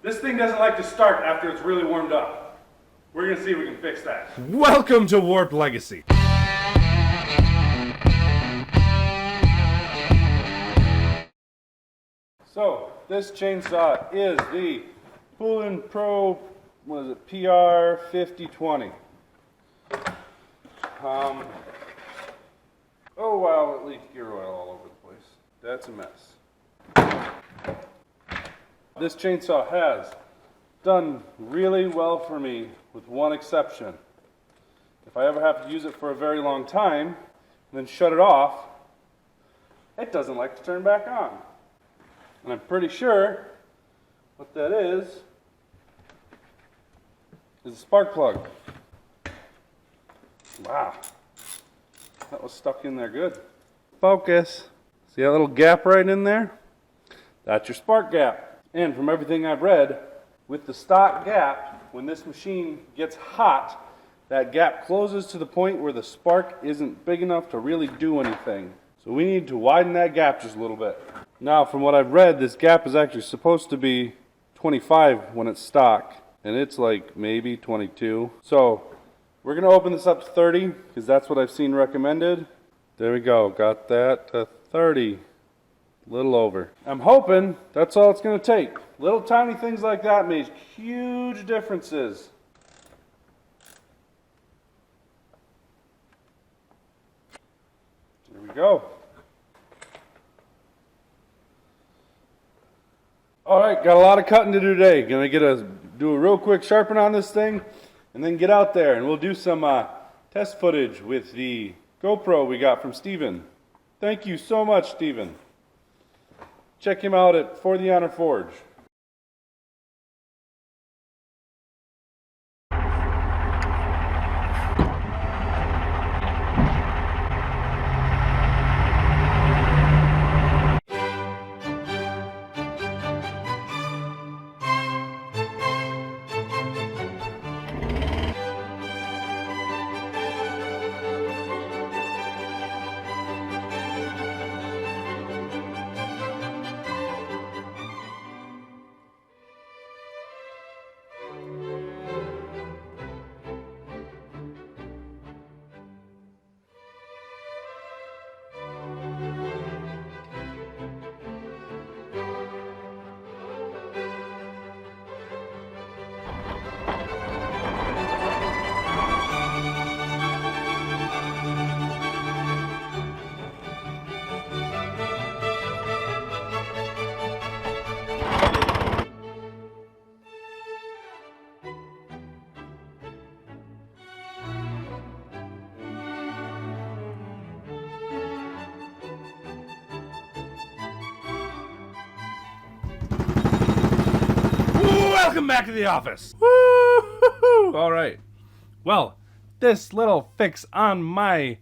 This thing doesn't like to start after it's really warmed up. We're going to see if we can fix that. Welcome to Warped Legacy. So, this chainsaw is the Poulan Pro, PR5020. Oh wow, it leaked gear oil all over the place. That's a mess. This chainsaw has done really well for me with one exception. If I ever have to use it for a very long time and then shut it off, it doesn't like to turn back on. And I'm pretty sure what that is a spark plug. Wow. That was stuck in there good. Focus. See that little gap right in there? That's your spark gap. And from everything I've read, with the stock gap, when this machine gets hot, that gap closes to the point where the spark isn't big enough to really do anything. So we need to widen that gap just a little bit. Now, from what I've read, this gap is actually supposed to be 25 when it's stock, and it's like maybe 22. So we're going to open this up to 30 because that's what I've seen recommended. There we go, got that to 30. A little over. I'm hoping that's all it's going to take. Little tiny things like that make huge differences. There we go. Alright, got a lot of cutting to do today. Gonna do a real quick sharpen on this thing and then get out there and we'll do some test footage with the GoPro we got from Steven. Thank you so much, Steven. Check him out at For the Honor Forge. Welcome back to the office. Woo-hoo-hoo. All right. Well, this little fix on my, I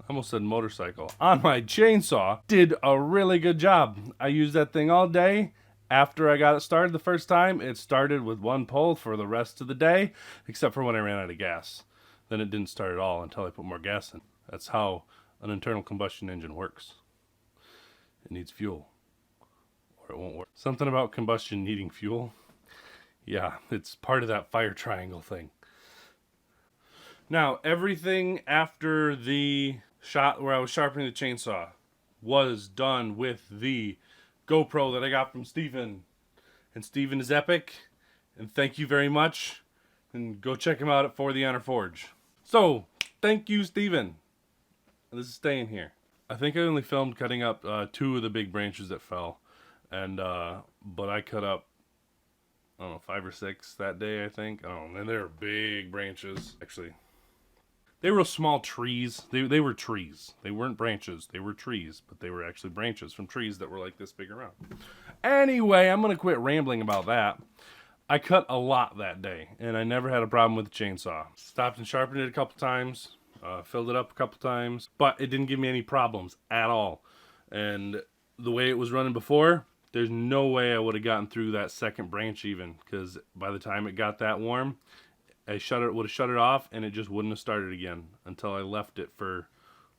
almost said motorcycle, on my chainsaw did a really good job. I used that thing all day. After I got it started the first time, it started with one pull for the rest of the day, except for when I ran out of gas. Then it didn't start at all until I put more gas in. That's how an internal combustion engine works. It needs fuel, or it won't work. Something about combustion needing fuel. Yeah, it's part of that fire triangle thing. Now, everything after the shot where I was sharpening the chainsaw was done with the GoPro that I got from Steven. And Steven is epic, and thank you very much. And go check him out at For the Honor Forge. So, thank you, Steven. This is staying here. I think I only filmed cutting up 2 of the big branches that fell. And, but I cut up, I don't know, 5 or 6 that day, I think. I don't know, and they were big branches. Actually, they were small trees. They were trees. They weren't branches. They were trees, but they were actually branches from trees that were like this big around. Anyway, I'm going to quit rambling about that. I cut a lot that day, and I never had a problem with the chainsaw. Stopped and sharpened it a couple times, filled it up a couple times, but it didn't give me any problems at all. And the way it was running before, there's no way I would have gotten through that second branch even, because by the time it got that warm, I would have shut it off and it just wouldn't have started again until I left it for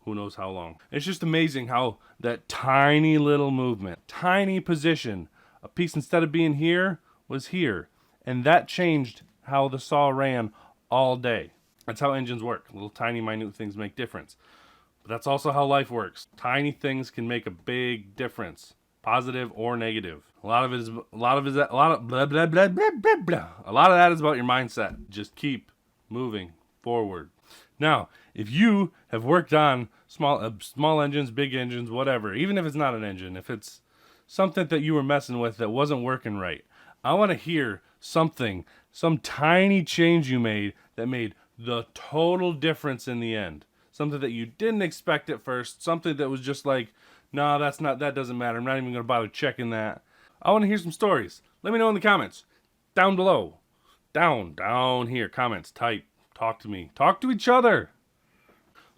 who knows how long. It's just amazing how that tiny little movement, tiny position, a piece instead of being here was here. And that changed how the saw ran all day. That's how engines work. Little tiny minute things make difference. But that's also how life works. Tiny things can make a big difference, positive or negative. A lot of that is about your mindset. Just keep moving forward. Now, if you have worked on small engines, big engines, whatever, even if it's not an engine, if it's something that you were messing with that wasn't working right, I want to hear something, some tiny change you made that made the total difference in the end. Something that you didn't expect at first, something that was just like, no, that doesn't matter. I'm not even going to bother checking that. I want to hear some stories. Let me know in the comments. Down below. Down here. Comments. Type. Talk to me. Talk to each other.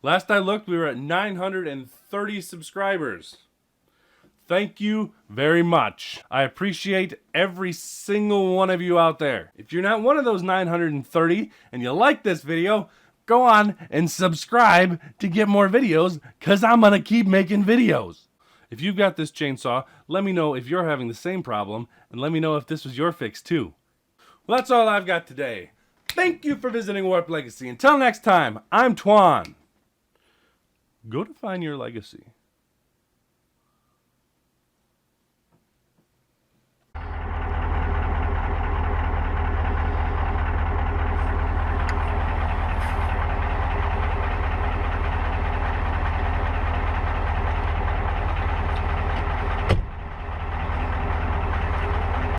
Last I looked, we were at 930 subscribers. Thank you very much. I appreciate every single one of you out there. If you're not one of those 930 and you like this video, go on and subscribe to get more videos, because I'm going to keep making videos. If you've got this chainsaw, let me know if you're having the same problem, and let me know if this was your fix too. Well, that's all I've got today. Thank you for visiting Warp Legacy. Until next time, I'm Twan. Go define your legacy.